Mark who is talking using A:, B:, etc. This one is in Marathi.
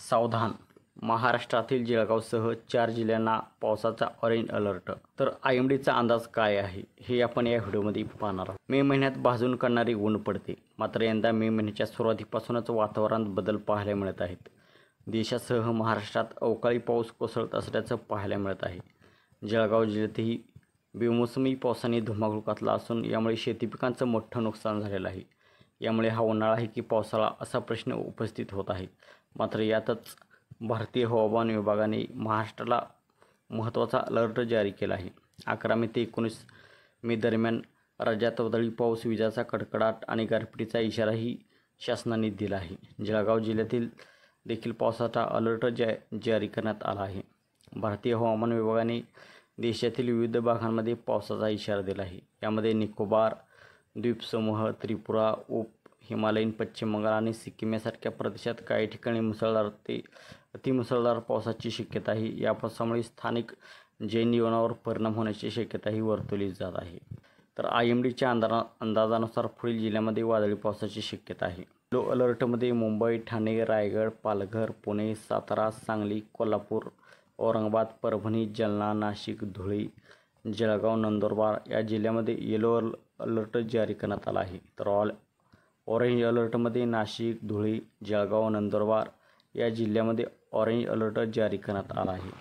A: सावधान, महाराष्ट्रातील जळगावसह 4 जिल्ह्यांना पावसाचा ऑरेंज अलर्ट. तर IMDचा अंदाज काय आहे हे आपण या व्हिडिओमध्ये पाहणार आहोत. मे महिन्यात भाजून काढणारी ऊन पडते, मात्र यंदा मे महिन्याच्या सुरुवातीपासूनच वातावरणात बदल पाहायला मिळत आहेत. देशासह महाराष्ट्रात अवकाळी पाऊस कोसळत असल्याचं पाहायला मिळत आहे. जळगाव जिल्ह्यातही बेमोसमी पावसाने धुमाकूळ घातला असून यामुळे शेती पिकांचं मोठं नुकसान झालेलं आहे. यामुळे हा उन्हाळा आहे की पावसाळा असा प्रश्न उपस्थित होत आहे. मात्र यातच भारतीय हवामान विभागाने महाराष्ट्राला महत्त्वाचा अलर्ट जारी केला आहे. 11 मे ते 19 मे दरम्यान राज्यात वादळी पाऊस, विजांचा कडकडाट आणि गारपिटीचा इशाराही शासनाने दिला आहे. जळगाव जिल्ह्यातील देखील पावसाचा अलर्ट जारी करण्यात आला आहे. भारतीय हवामान विभागाने देशातील विविध भागांमध्ये पावसाचा इशारा दिला आहे. यामध्ये निकोबार द्वीपसमूह, त्रिपुरा, हिमालयीन पश्चिम बंगाल आणि सिक्कीम यासारख्या प्रदेशात काही ठिकाणी मुसळधार ते अतिमुसळधार पावसाची शक्यता आहे. या पावसामुळे स्थानिक जनजीवनावर परिणाम होण्याची शक्यताही वर्तवली जात आहे. तर IMDच्या अंदाजानुसार पुढील जिल्ह्यामध्ये वादळी पावसाची शक्यता आहे. येलो अलर्टमध्ये मुंबई, ठाणे, रायगड, पालघर, पुणे, सातारा, सांगली, कोल्हापूर, औरंगाबाद, परभणी, जालना, नाशिक, धुळे, जळगाव, नंदुरबार या जिल्ह्यामध्ये येलो अलर्ट जारी करण्यात आला आहे. तर ऑरेंज अलर्टमध्ये नाशिक, धुळे, जळगाव, नंदुरबार या जिल्ह्यामध्ये ऑरेंज अलर्ट जारी करण्यात आला आहे.